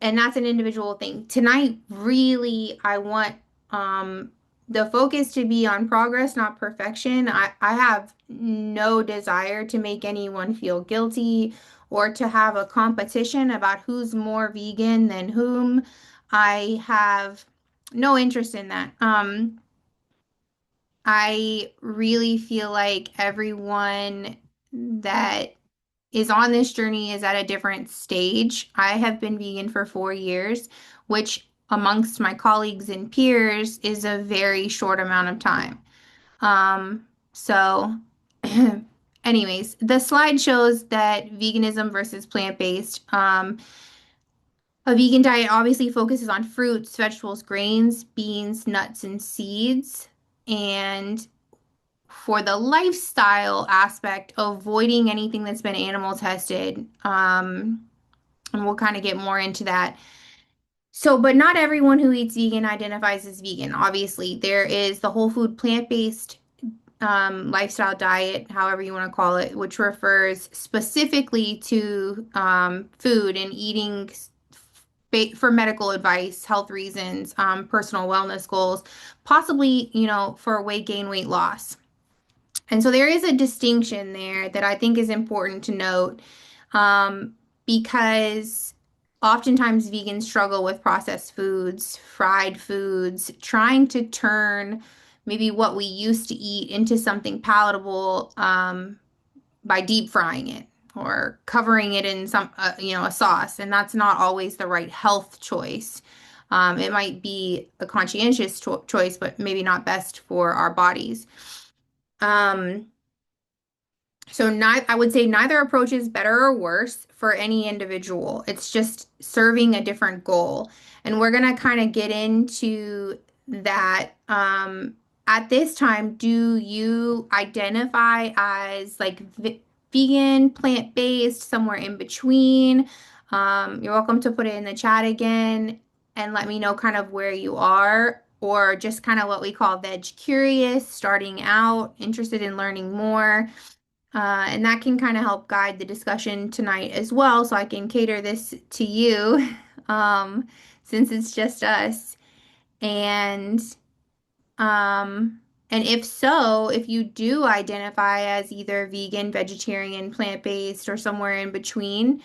and that's an individual thing. Tonight, really, I want um, the focus to be on progress, not perfection. I have no desire to make anyone feel guilty or to have a competition about who's more vegan than whom. I have no interest in that. I really feel like everyone that is on this journey is at a different stage. I have been vegan for 4 years, which amongst my colleagues and peers is a very short amount of time. So anyways, the slide shows that veganism versus plant-based. A vegan diet obviously focuses on fruits, vegetables, grains, beans, nuts, and seeds. And for the lifestyle aspect, avoiding anything that's been animal tested. And we'll kind of get more into that. So, but not everyone who eats vegan identifies as vegan. Obviously, there is the whole food plant-based lifestyle diet, however you want to call it, which refers specifically to food and eating for medical advice, health reasons, personal wellness goals, possibly, for weight gain, weight loss. And so there is a distinction there that I think is important to note, um, because oftentimes vegans struggle with processed foods, fried foods, trying to turn maybe what we used to eat into something palatable, by deep frying it or covering it in a sauce. And that's not always the right health choice. It might be a conscientious choice, but maybe not best for our bodies. Um, so I would say neither approach is better or worse for any individual. It's just serving a different goal. And we're gonna kind of get into that. At this time, do you identify as like vegan, plant-based, somewhere in between? You're welcome to put it in the chat again and let me know kind of where you are, or just kind of what we call veg curious, starting out, interested in learning more. And that can kind of help guide the discussion tonight as well, so I can cater this to you, um, since it's just us. And um, and if so, if you do identify as either vegan, vegetarian, plant-based, or somewhere in between,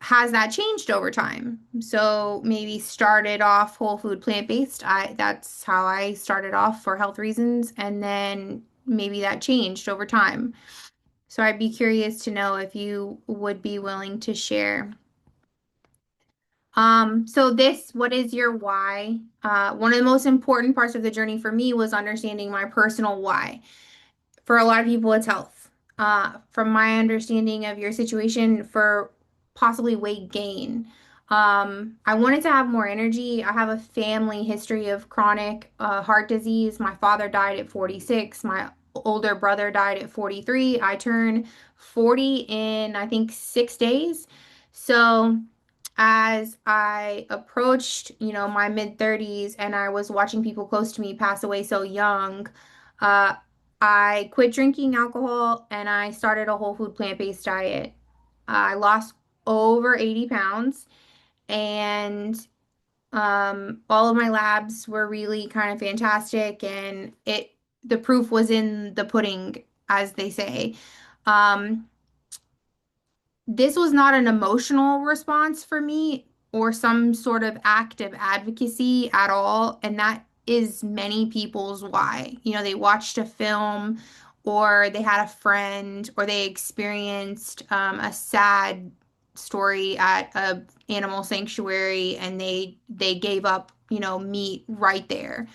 has that changed over time? So maybe started off whole food plant-based. That's how I started off for health reasons, and then maybe that changed over time. So I'd be curious to know if you would be willing to share. What is your why? One of the most important parts of the journey for me was understanding my personal why. For a lot of people, it's health. From my understanding of your situation, for possibly weight gain. I wanted to have more energy. I have a family history of chronic heart disease. My father died at 46. My older brother died at 43. I turned 40 in, I think, 6 days. So as I approached, my mid 30s and I was watching people close to me pass away so young, uh, I quit drinking alcohol and I started a whole food plant-based diet. I lost over 80 pounds, and all of my labs were really kind of fantastic, and the proof was in the pudding, as they say. Um, this was not an emotional response for me or some sort of act of advocacy at all. And that is many people's why. They watched a film, or they had a friend, or they experienced a sad story at a animal sanctuary, and they gave up, meat right there.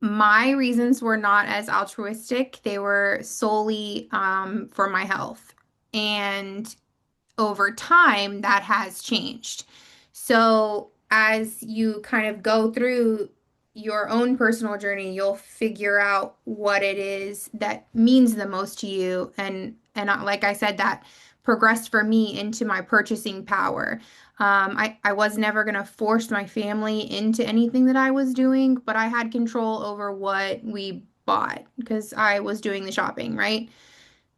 My reasons were not as altruistic. They were solely for my health. And over time, that has changed. So, as you kind of go through your own personal journey, you'll figure out what it is that means the most to you. And like I said, that progressed for me into my purchasing power. I was never going to force my family into anything that I was doing, but I had control over what we bought because I was doing the shopping, right?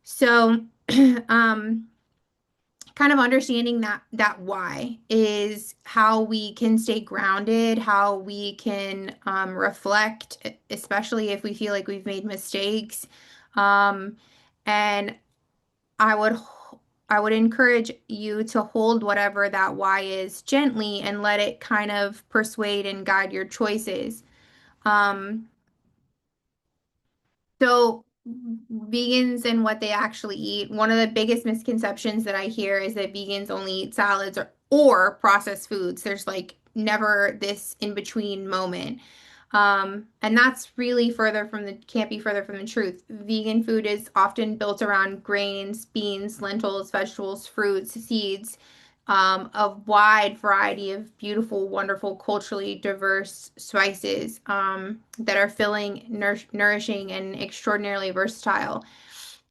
So, um, kind of understanding that why is how we can stay grounded, how we can reflect, especially if we feel like we've made mistakes. Um, and I would I would encourage you to hold whatever that why is gently and let it kind of persuade and guide your choices. Um, So, vegans and what they actually eat, one of the biggest misconceptions that I hear is that vegans only eat salads or processed foods. There's like never this in between moment. And that's really can't be further from the truth. Vegan food is often built around grains, beans, lentils, vegetables, fruits, seeds, a wide variety of beautiful, wonderful, culturally diverse spices that are filling, nourishing, and extraordinarily versatile.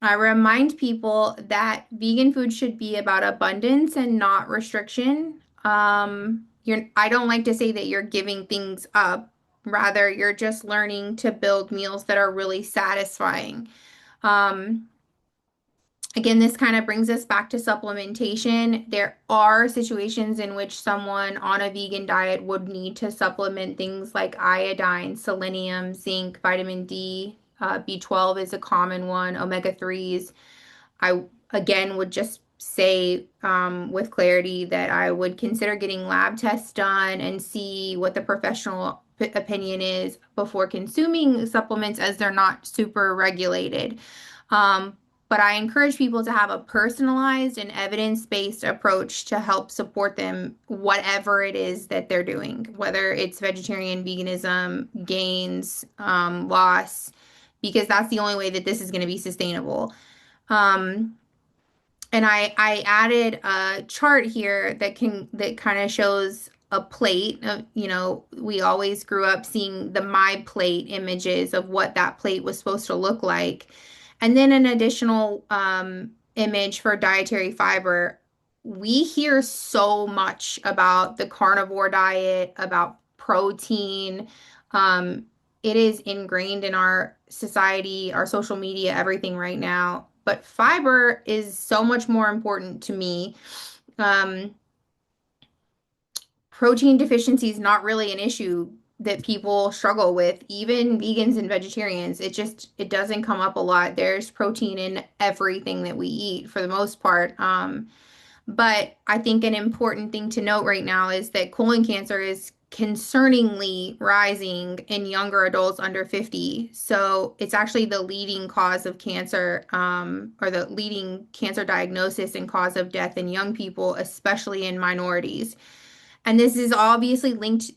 I remind people that vegan food should be about abundance and not restriction. I don't like to say that you're giving things up. Rather, you're just learning to build meals that are really satisfying. Um, Again, this kind of brings us back to supplementation. There are situations in which someone on a vegan diet would need to supplement things like iodine, selenium, zinc, vitamin D. B12 is a common one, omega 3s. I again would just say with clarity that I would consider getting lab tests done and see what the professional opinion is before consuming supplements as they're not super regulated. Um, but I encourage people to have a personalized and evidence-based approach to help support them, whatever it is that they're doing, whether it's vegetarian, veganism, gains, loss, because that's the only way that this is going to be sustainable. Um, and I added a chart here that kind of shows a plate of, we always grew up seeing the My Plate images of what that plate was supposed to look like. And then an additional image for dietary fiber. We hear so much about the carnivore diet, about protein. Um, it is ingrained in our society, our social media, everything right now. But fiber is so much more important to me. Um, Protein deficiency is not really an issue that people struggle with, even vegans and vegetarians. It doesn't come up a lot. There's protein in everything that we eat for the most part. But I think an important thing to note right now is that colon cancer is concerningly rising in younger adults under 50. So it's actually the leading cause of cancer, or the leading cancer diagnosis and cause of death in young people, especially in minorities. And this is obviously linked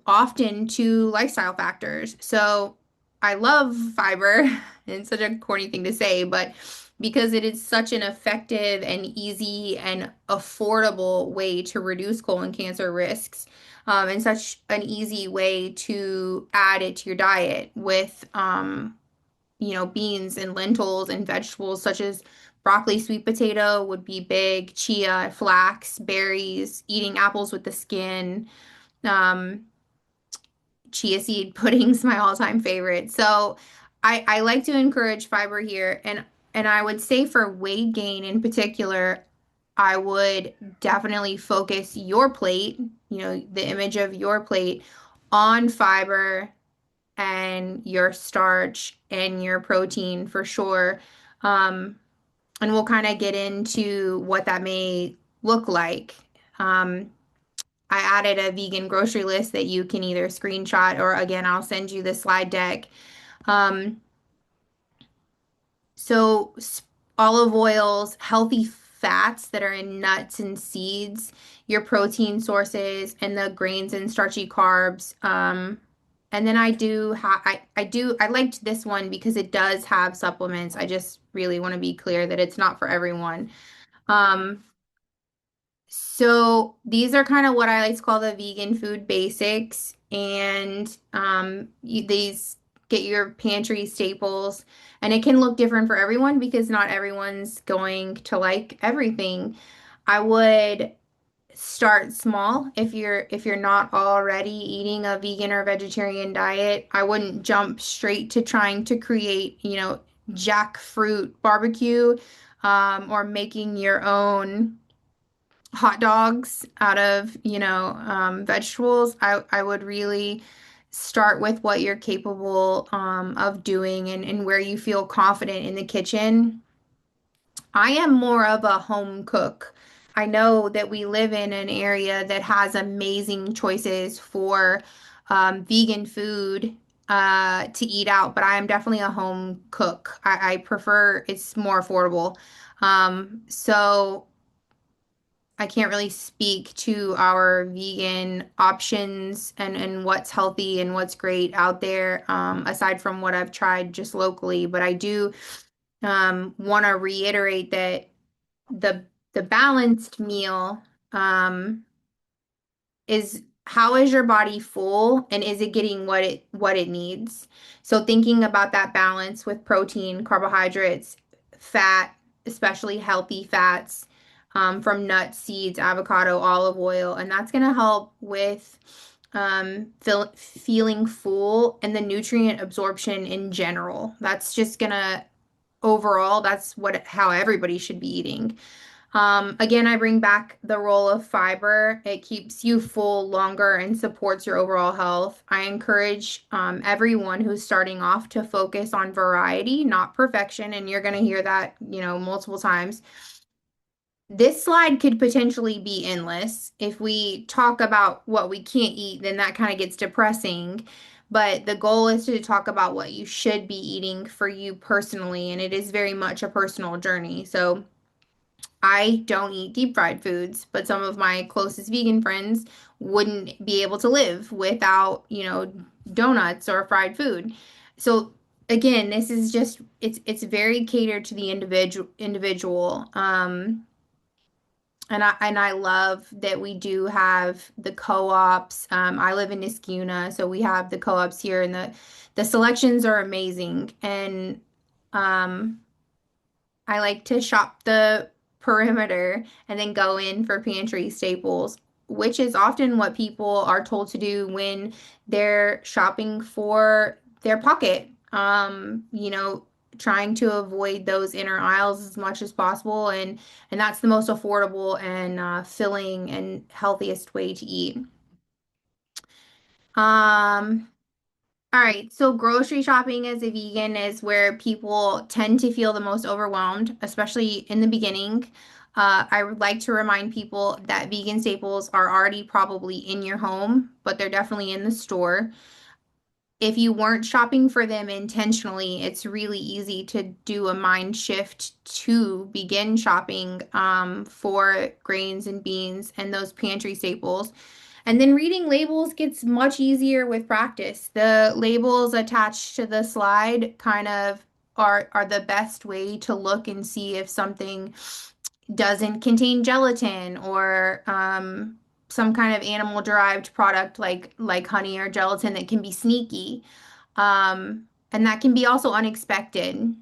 often to lifestyle factors. So I love fiber. It's such a corny thing to say, but because it is such an effective and easy and affordable way to reduce colon cancer risks, and such an easy way to add it to your diet with, beans and lentils and vegetables such as broccoli, sweet potato would be big, chia, flax, berries, eating apples with the skin. Um, Chia seed pudding's my all-time favorite. So I like to encourage fiber here, and I would say for weight gain in particular, I would definitely focus your plate, the image of your plate on fiber and your starch and your protein for sure. Um, and we'll kind of get into what that may look like. Um, I added a vegan grocery list that you can either screenshot or again, I'll send you the slide deck. Um, so olive oils, healthy fats that are in nuts and seeds, your protein sources, and the grains and starchy carbs. And then I liked this one because it does have supplements. I just really want to be clear that it's not for everyone. Um, so these are kind of what I like to call the vegan food basics, and these get your pantry staples, and it can look different for everyone because not everyone's going to like everything. I would start small if you're not already eating a vegan or vegetarian diet. I wouldn't jump straight to trying to create, jackfruit barbecue, or making your own. hot dogs out of, vegetables. I would really start with what you're capable of doing and where you feel confident in the kitchen. I am more of a home cook. I know that we live in an area that has amazing choices for vegan food to eat out, but I am definitely a home cook. I prefer it's more affordable. So I can't really speak to our vegan options and what's healthy and what's great out there, aside from what I've tried just locally. But I do want to reiterate that the the balanced meal um, is how is your body full and is it getting what it needs? So thinking about that balance with protein, carbohydrates, fat, especially healthy fats from nuts, seeds, avocado, olive oil, and that's going to help with feeling full and the nutrient absorption in general. That's just gonna overall, that's what how everybody should be eating. Again, I bring back the role of fiber. It keeps you full longer and supports your overall health. I encourage everyone who's starting off to focus on variety, not perfection. And you're going to hear that, multiple times. This slide could potentially be endless. If we talk about what we can't eat, then that kind of gets depressing. But the goal is to talk about what you should be eating for you personally. And it is very much a personal journey. So, I don't eat deep fried foods, but some of my closest vegan friends wouldn't be able to live without, donuts or fried food. So again, this is just it's very catered to the individual. And I love that we do have the co-ops. I live in Niskuna, so we have the co-ops here, and the selections are amazing. And um, I like to shop the perimeter and then go in for pantry staples, which is often what people are told to do when they're shopping for their pocket. Trying to avoid those inner aisles as much as possible, and that's the most affordable and filling and healthiest way to eat. Um, all right, so grocery shopping as a vegan is where people tend to feel the most overwhelmed, especially in the beginning. I would like to remind people that vegan staples are already probably in your home, but they're definitely in the store. If you weren't shopping for them intentionally, it's really easy to do a mind shift to begin shopping for grains and beans and those pantry staples. And then reading labels gets much easier with practice. The labels attached to the slide kind of are the best way to look and see if something doesn't contain gelatin or some kind of animal derived product like honey or gelatin that can be sneaky. And that can be also unexpected.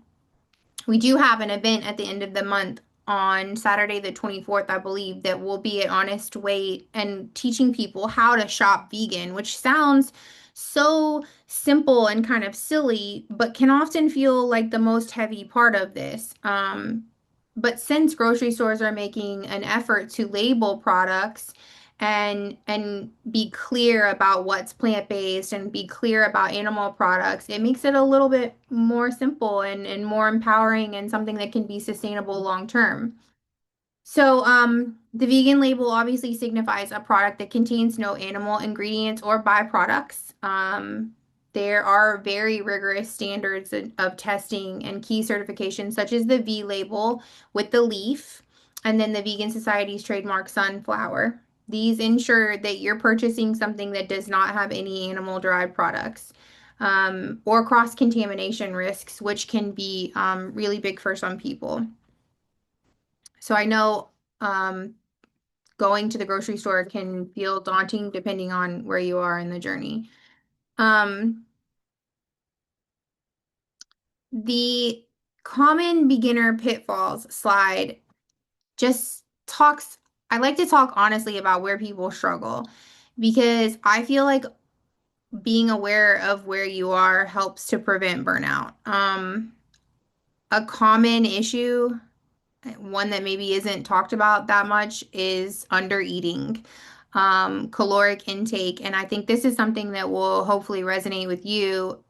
We do have an event at the end of the month on Saturday the 24th, I believe, that will be at Honest Weight and teaching people how to shop vegan, which sounds so simple and kind of silly, but can often feel like the most heavy part of this. But since grocery stores are making an effort to label products and be clear about what's plant-based and be clear about animal products, it makes it a little bit more simple and more empowering and something that can be sustainable long term. So, the vegan label obviously signifies a product that contains no animal ingredients or byproducts. There are very rigorous standards of testing and key certifications, such as the V label with the leaf, and then the Vegan Society's trademark sunflower. These ensure that you're purchasing something that does not have any animal-derived products, or cross-contamination risks, which can be really big for some people. So I know going to the grocery store can feel daunting depending on where you are in the journey. Um, the common beginner pitfalls slide just talks, I like to talk honestly about where people struggle because I feel like being aware of where you are helps to prevent burnout. A common issue One that maybe isn't talked about that much is under eating, caloric intake. And I think this is something that will hopefully resonate with you.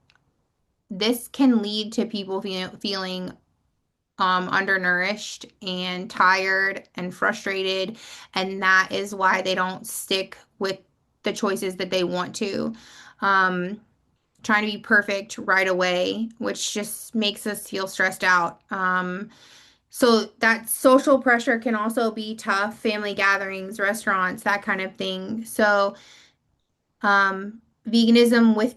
This can lead to people feeling undernourished and tired and frustrated. And that is why they don't stick with the choices that they want to. Um, Trying to be perfect right away, which just makes us feel stressed out. So that social pressure can also be tough, family gatherings, restaurants, that kind of thing. So, veganism with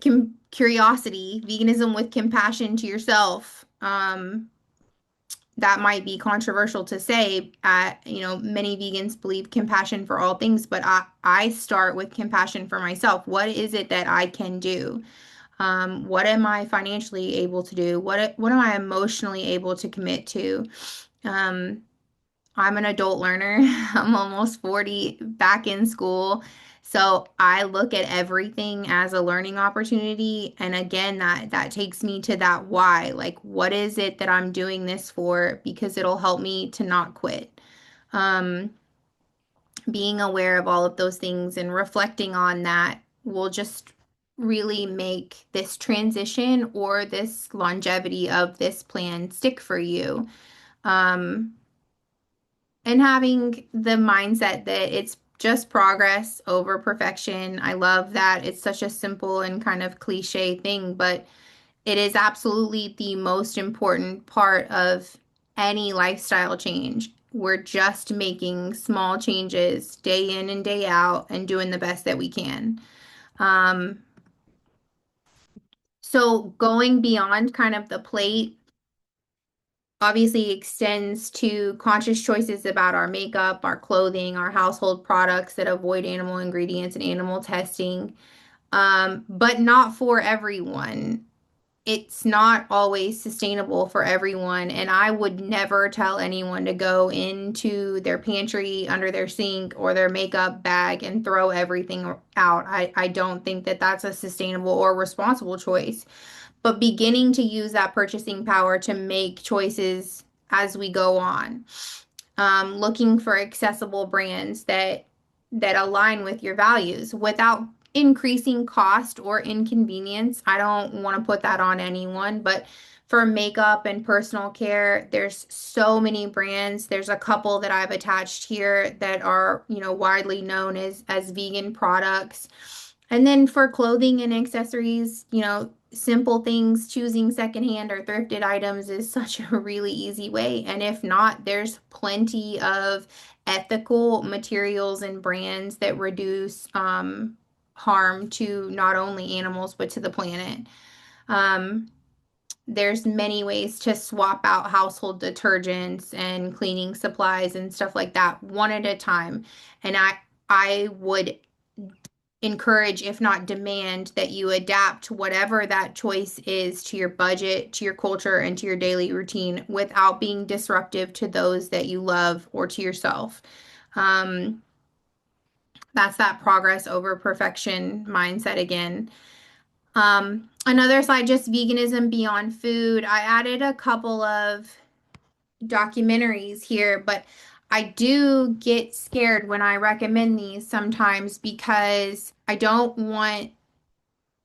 curiosity, veganism with compassion to yourself. That might be controversial to say. Many vegans believe compassion for all things, but I start with compassion for myself. What is it that I can do? What am I financially able to do? What am I emotionally able to commit to? Um, I'm an adult learner. I'm almost 40, back in school. So I look at everything as a learning opportunity. And again, that takes me to that why. Like, what is it that I'm doing this for? Because it'll help me to not quit. Um, Being aware of all of those things and reflecting on that will just really make this transition or this longevity of this plan stick for you. Um, and having the mindset that it's just progress over perfection. I love that it's such a simple and kind of cliche thing, but it is absolutely the most important part of any lifestyle change. We're just making small changes day in and day out and doing the best that we can. Um, so going beyond kind of the plate obviously extends to conscious choices about our makeup, our clothing, our household products that avoid animal ingredients and animal testing, but not for everyone. It's not always sustainable for everyone, and I would never tell anyone to go into their pantry, under their sink, or their makeup bag and throw everything out. I don't think that that's a sustainable or responsible choice, but beginning to use that purchasing power to make choices as we go on, looking for accessible brands that align with your values without increasing cost or inconvenience. I don't want to put that on anyone, but for makeup and personal care, there's so many brands. There's a couple that I've attached here that are, widely known as vegan products. And then for clothing and accessories, simple things, choosing secondhand or thrifted items is such a really easy way. And if not, there's plenty of ethical materials and brands that reduce harm to not only animals but to the planet. Um, there's many ways to swap out household detergents and cleaning supplies and stuff like that one at a time. And I would encourage, if not demand, that you adapt whatever that choice is to your budget, to your culture, and to your daily routine without being disruptive to those that you love or to yourself. Um, that's that progress over perfection mindset again. Another slide, just veganism beyond food. I added a couple of documentaries here, but I do get scared when I recommend these sometimes because I don't want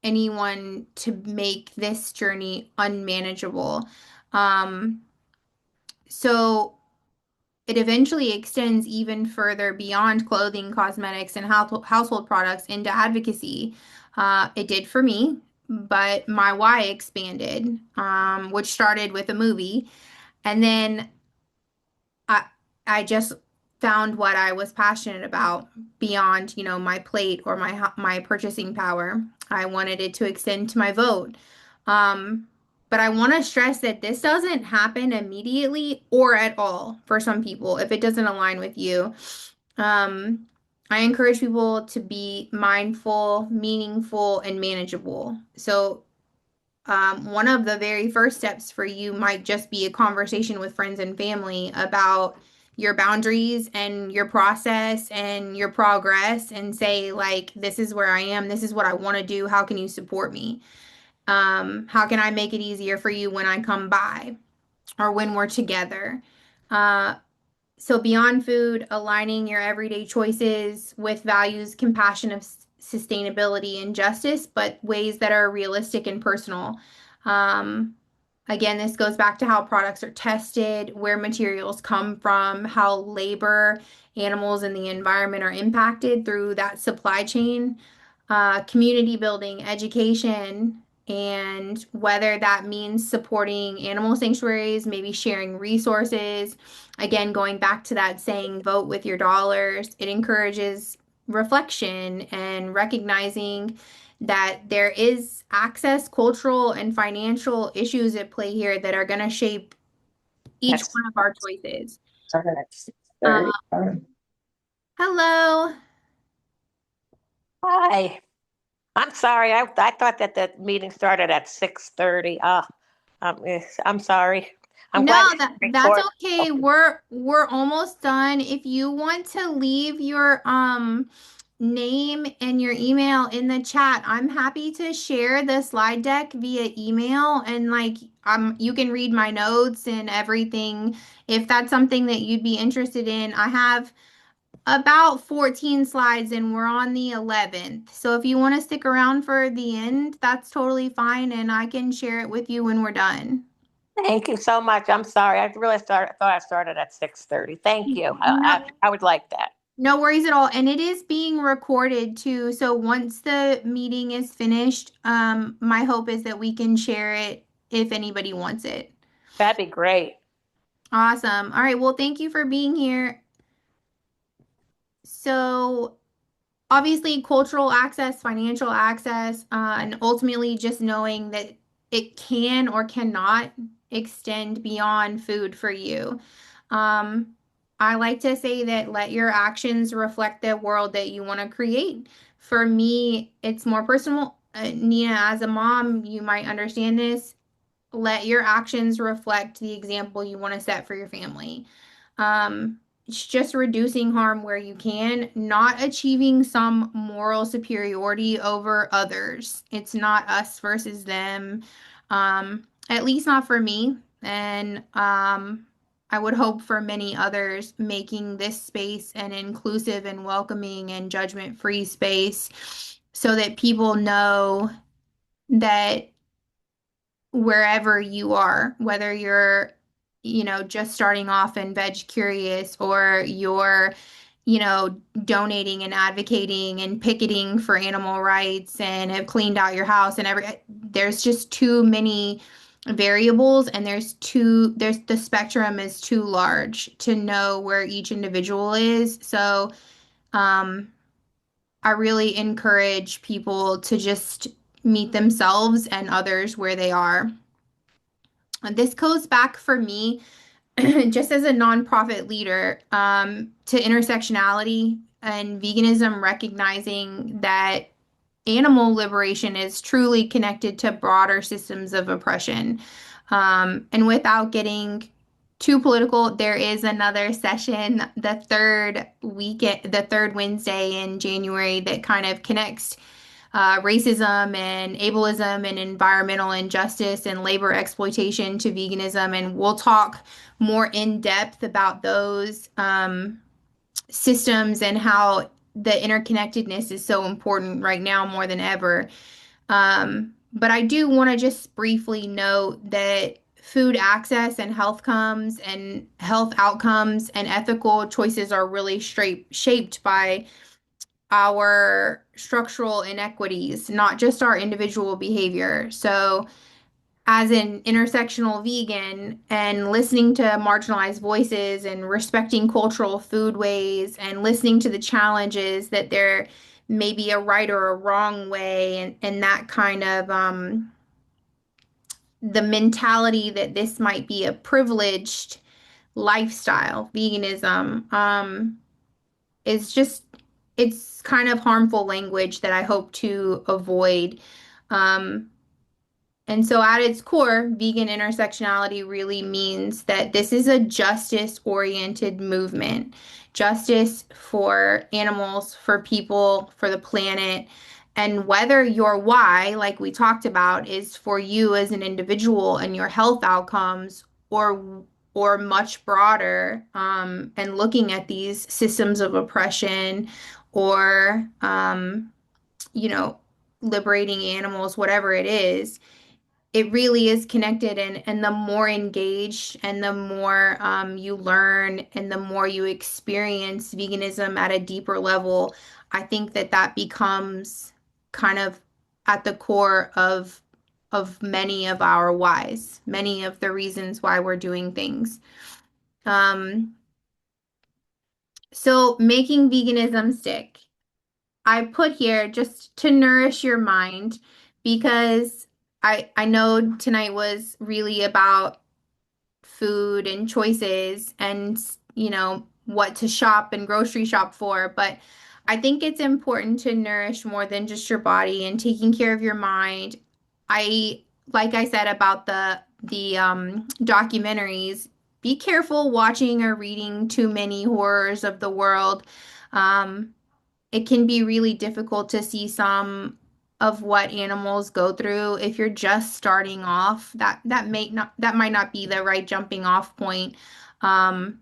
anyone to make this journey unmanageable. Um, so it eventually extends even further beyond clothing, cosmetics, and household products into advocacy. It did for me, but my why expanded, which started with a movie. And then I I just found what I was passionate about beyond, my plate or my purchasing power. I wanted it to extend to my vote. Um, but I want to stress that this doesn't happen immediately or at all for some people if it doesn't align with you. Um, I encourage people to be mindful, meaningful, and manageable. So one of the very first steps for you might just be a conversation with friends and family about your boundaries and your process and your progress, and say, like, this is where I am, this is what I want to do, how can you support me? How can I make it easier for you when I come by or when we're together? Uh, so beyond food, aligning your everyday choices with values, compassion of sustainability and justice, but ways that are realistic and personal. Um, Again, this goes back to how products are tested, where materials come from, how labor, animals, and the environment are impacted through that supply chain, community building, education, and whether that means supporting animal sanctuaries, maybe sharing resources. Again, going back to that saying, vote with your dollars, it encourages reflection and recognizing that there is access, cultural, and financial issues at play here that are going to shape each That's one of our choices. that's Uh, 30. Hello. Hi. I'm sorry. I thought that the meeting started at 6:30. I'm sorry. I'm No, glad it's that's recorded. okay. We're almost done. If you want to leave your name and your email in the chat, I'm happy to share the slide deck via email and like you can read my notes and everything if that's something that you'd be interested in. I have about 14 slides and we're on the 11th. So if you want to stick around for the end, that's totally fine and I can share it with you when we're done. Thank you so much. I'm sorry. Thought I started at 6:30. Thank you. No, I would like that. no worries at all. And it is being recorded too. So once the meeting is finished, my hope is that we can share it if anybody wants it. That'd be great. Awesome. All right. Well, thank you for being here. So obviously cultural access, financial access, and ultimately just knowing that it can or cannot extend beyond food for you. Um, I like to say that let your actions reflect the world that you want to create. For me, it's more personal. Nina, as a mom, you might understand this. Let your actions reflect the example you want to set for your family. It's just reducing harm where you can, not achieving some moral superiority over others. It's not us versus them, at least not for me. And I would hope for many others making this space an inclusive and welcoming and judgment-free space so that people know that wherever you are, whether you're, just starting off and veg curious or you're, donating and advocating and picketing for animal rights and have cleaned out your house and there's just too many variables and there's the spectrum is too large to know where each individual is. So, um, I really encourage people to just meet themselves and others where they are. This goes back for me, just as a nonprofit leader, to intersectionality and veganism, recognizing that animal liberation is truly connected to broader systems of oppression. And without getting too political, there is another session the third Wednesday in January that kind of connects racism and ableism and environmental injustice and labor exploitation to veganism. And we'll talk more in depth about those systems and how the interconnectedness is so important right now more than ever. But I do want to just briefly note that food access and health outcomes and ethical choices are really shaped by our structural inequities, not just our individual behavior. So, as an intersectional vegan and listening to marginalized voices and respecting cultural foodways and listening to the challenges that there may be a right or a wrong way and that kind of the mentality that this might be a privileged lifestyle, veganism, is just it's kind of harmful language that I hope to avoid. Um, and so at its core, vegan intersectionality really means that this is a justice-oriented movement. Justice for animals, for people, for the planet. And whether your why, like we talked about, is for you as an individual and your health outcomes, or or much broader, and looking at these systems of oppression or, you know, liberating animals, whatever it is, it really is connected. And the more engaged and the more you learn and the more you experience veganism at a deeper level, I think that that becomes kind of at the core of many of our whys, many of the reasons why we're doing things. Um, so making veganism stick. I put here just to nourish your mind because I know tonight was really about food and choices and what to shop and grocery shop for, but I think it's important to nourish more than just your body and taking care of your mind. I like I said about the documentaries, be careful watching or reading too many horrors of the world. Um, it can be really difficult to see some of what animals go through if you're just starting off. That might not be the right jumping off point. Um,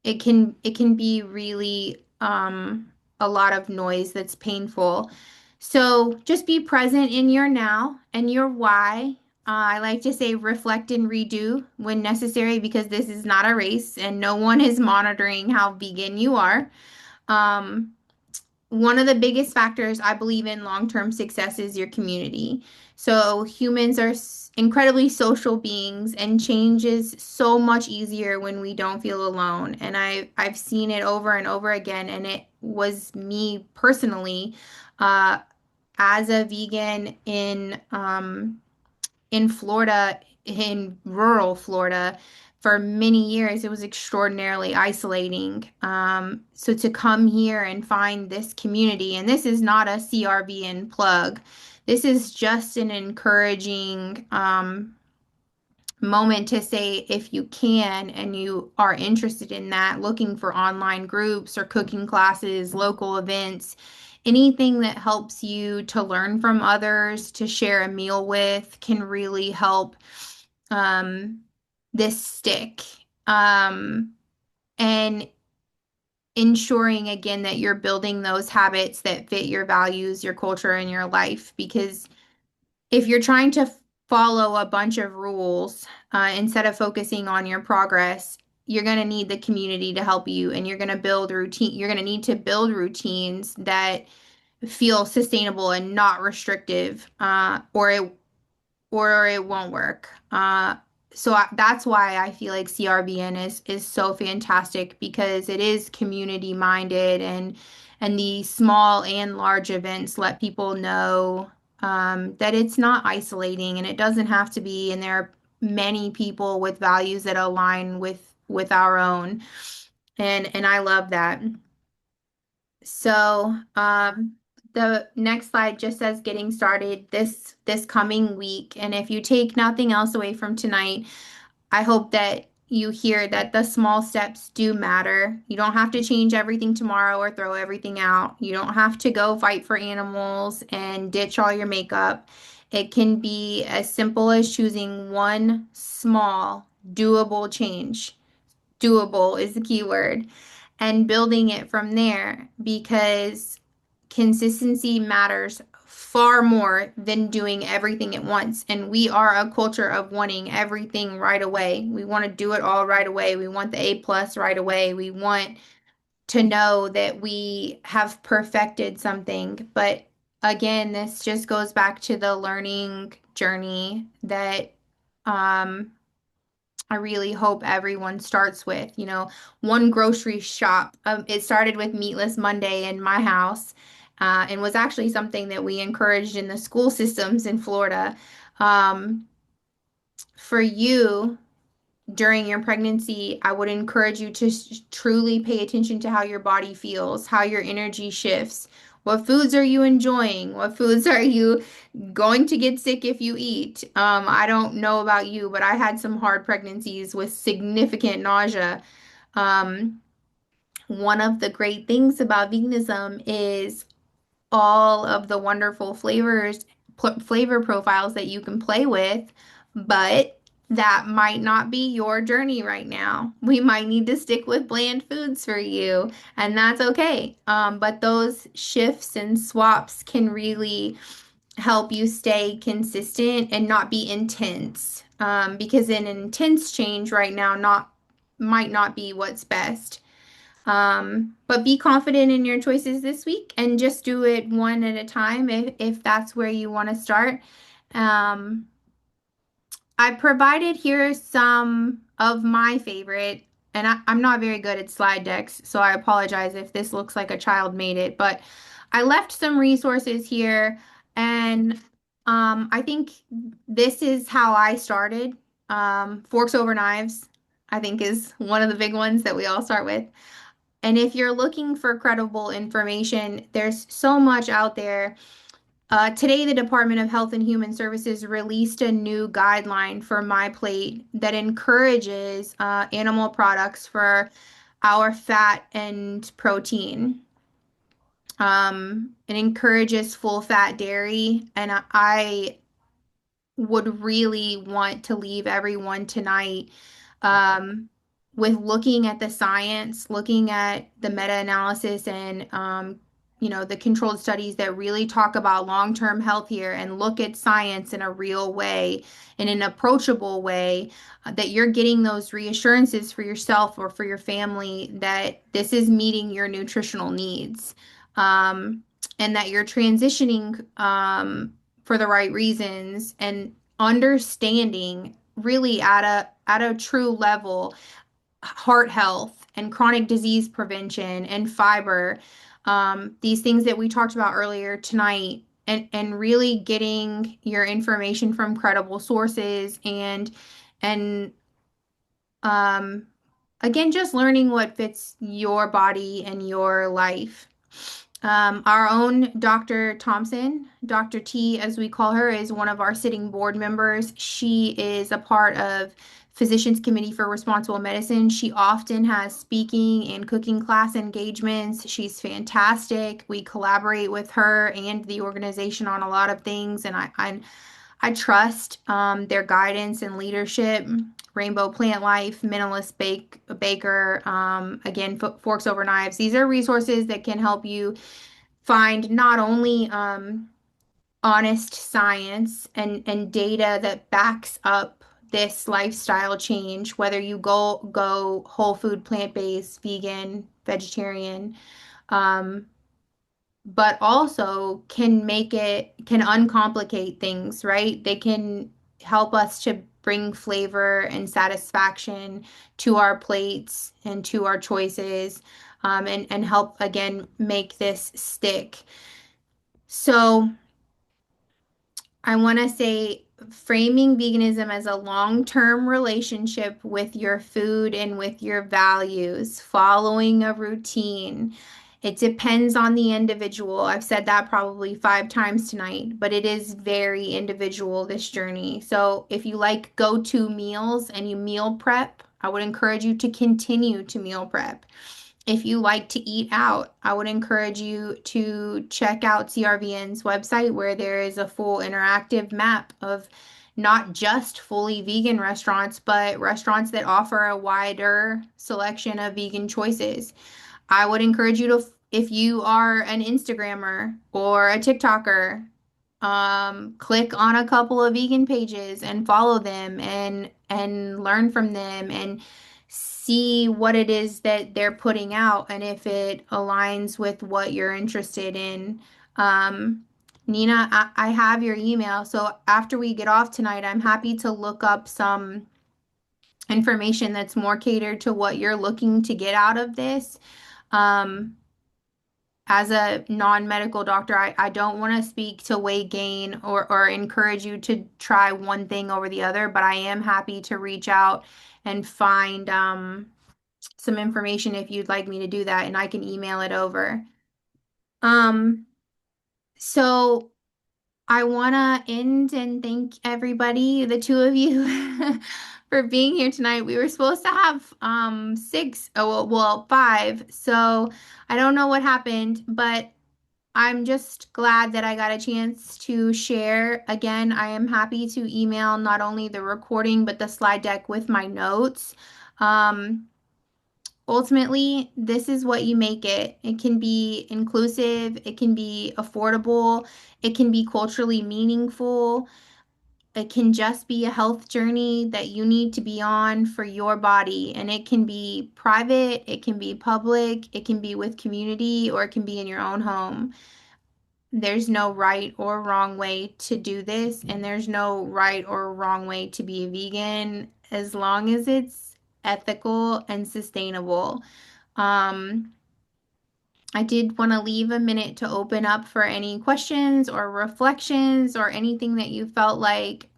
it can be really a lot of noise that's painful. So just be present in your now and your why. I like to say reflect and redo when necessary because this is not a race and no one is monitoring how vegan you are. Um, One of the biggest factors I believe in long-term success is your community. So humans are incredibly social beings, and change is so much easier when we don't feel alone. And I've seen it over and over again, and it was me personally, uh, as a vegan in Florida, in rural Florida, for many years, it was extraordinarily isolating. So to come here and find this community, and this is not a CRVN plug, this is just an encouraging moment to say if you can and you are interested in that, looking for online groups or cooking classes, local events, anything that helps you to learn from others, to share a meal with, can really help um, this stick. And ensuring again that you're building those habits that fit your values, your culture, and your life. Because if you're trying to follow a bunch of rules instead of focusing on your progress, you're going to need the community to help you, and you're going to build routine. You're going to need to build routines that feel sustainable and not restrictive, or it won't work. That's why I feel like CRBN is so fantastic because it is community minded, and the small and large events let people know that it's not isolating and it doesn't have to be. And there are many people with values that align with our own, and I love that. So, the next slide just says getting started this coming week. And if you take nothing else away from tonight, I hope that you hear that the small steps do matter. You don't have to change everything tomorrow or throw everything out. You don't have to go fight for animals and ditch all your makeup. It can be as simple as choosing one small, doable change. Doable is the key word, and building it from there because consistency matters far more than doing everything at once. And we are a culture of wanting everything right away. We want to do it all right away. We want the A plus right away. We want to know that we have perfected something. But again, this just goes back to the learning journey that um, I really hope everyone starts with, one grocery shop. It started with Meatless Monday in my house, and was actually something that we encouraged in the school systems in Florida. Um, for you, during your pregnancy, I would encourage you to truly pay attention to how your body feels, how your energy shifts. What foods are you enjoying? What foods are you going to get sick if you eat? I don't know about you, but I had some hard pregnancies with significant nausea. Um, one of the great things about veganism is all of the wonderful flavor profiles that you can play with, but that might not be your journey right now. We might need to stick with bland foods for you, and that's okay. But those shifts and swaps can really help you stay consistent and not be intense. Because an intense change right now not might not be what's best. But be confident in your choices this week and just do it one at a time if that's where you want to start. Um, I provided here some of my favorite, and I'm not very good at slide decks, so I apologize if this looks like a child made it, but I left some resources here, and I think this is how I started. Forks over knives, I think, is one of the big ones that we all start with. And if you're looking for credible information, there's so much out there. Today, the Department of Health and Human Services released a new guideline for My Plate that encourages animal products for our fat and protein. It encourages full fat dairy, and I would really want to leave everyone tonight um, with looking at the science, looking at the meta-analysis and the controlled studies that really talk about long-term health here and look at science in a real way, in an approachable way, that you're getting those reassurances for yourself or for your family that this is meeting your nutritional needs. Um, and that you're transitioning for the right reasons and understanding really at a true level heart health and chronic disease prevention and fiber, these things that we talked about earlier tonight, and really getting your information from credible sources and um, again, just learning what fits your body and your life. Our own Dr. Thompson, Dr. T, as we call her, is one of our sitting board members. She is a part of Physicians Committee for Responsible Medicine. She often has speaking and cooking class engagements. She's fantastic. We collaborate with her and the organization on a lot of things, and I trust their guidance and leadership. Rainbow Plant Life, Baker, again, Forks Over Knives. These are resources that can help you find not only honest science and data that backs up this lifestyle change, whether you go whole food, plant-based, vegan, vegetarian, um, but also can uncomplicate things, right? They can help us to bring flavor and satisfaction to our plates and to our choices, and help again make this stick. So I want to say framing veganism as a long-term relationship with your food and with your values, following a routine. It depends on the individual. I've said that probably 5 times tonight, but it is very individual, this journey. So if you like go-to meals and you meal prep, I would encourage you to continue to meal prep. If you like to eat out, I would encourage you to check out CRVN's website where there is a full interactive map of not just fully vegan restaurants, but restaurants that offer a wider selection of vegan choices. I would encourage you to, if you are an Instagrammer or a TikToker, click on a couple of vegan pages and follow them and learn from them and see what it is that they're putting out and if it aligns with what you're interested in. Um, Nina, I have your email, so after we get off tonight, I'm happy to look up some information that's more catered to what you're looking to get out of this. Um, as a non-medical doctor, I don't want to speak to weight gain or encourage you to try one thing over the other, but I am happy to reach out and find some information if you'd like me to do that, and I can email it over. Um, so I want to end and thank everybody, the two of you, for being here tonight. We were supposed to have six, oh well, five. So I don't know what happened, but I'm just glad that I got a chance to share. Again, I am happy to email not only the recording but the slide deck with my notes. Um, Ultimately, this is what you make it. It can be inclusive, it can be affordable, it can be culturally meaningful. It can just be a health journey that you need to be on for your body. And it can be private, it can be public, it can be with community, or it can be in your own home. There's no right or wrong way to do this, and there's no right or wrong way to be a vegan as long as it's ethical and sustainable. Um, I did want to leave a minute to open up for any questions or reflections or anything that you felt like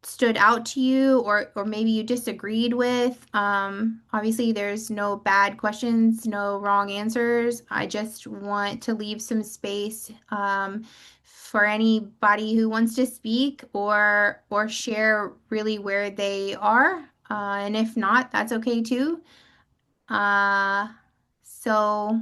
stood out to you or maybe you disagreed with. Obviously, there's no bad questions, no wrong answers. I just want to leave some space for anybody who wants to speak or share really where they are. And if not, that's okay too. Uh, so.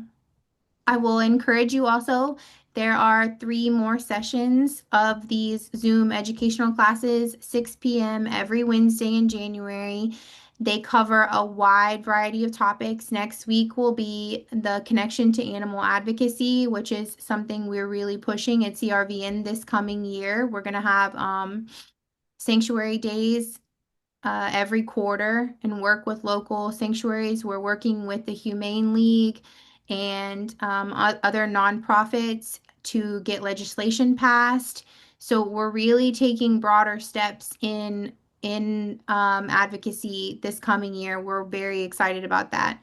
I will encourage you also. There are 3 more sessions of these Zoom educational classes, 6 p.m. every Wednesday in January. They cover a wide variety of topics. Next week will be the connection to animal advocacy, which is something we're really pushing at CRVN this coming year. We're going to have sanctuary days every quarter and work with local sanctuaries. We're working with the Humane League and other nonprofits to get legislation passed. So we're really taking broader steps in advocacy this coming year. We're very excited about that.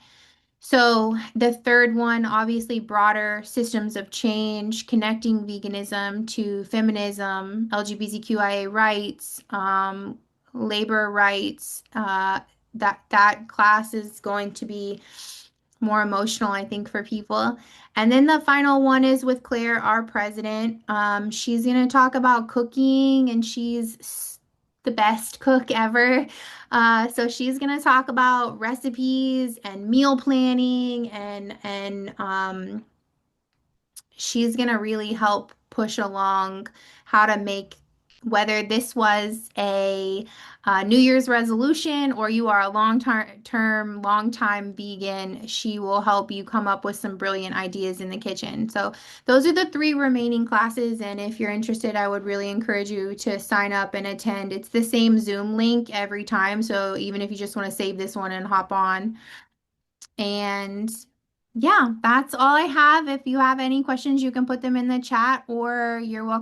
So the third one, obviously broader systems of change, connecting veganism to feminism, LGBTQIA rights, labor rights. That class is going to be more emotional, I think, for people. And then the final one is with Claire, our president. She's going to talk about cooking, and she's the best cook ever. So she's gonna talk about recipes and meal planning and she's gonna really help push along how to make whether this was a New Year's resolution or you are a long time vegan, she will help you come up with some brilliant ideas in the kitchen. So those are the 3 remaining classes, and if you're interested, I would really encourage you to sign up and attend. It's the same Zoom link every time, so even if you just want to save this one and hop on. And yeah, that's all I have. If you have any questions, you can put them in the chat or you're welcome.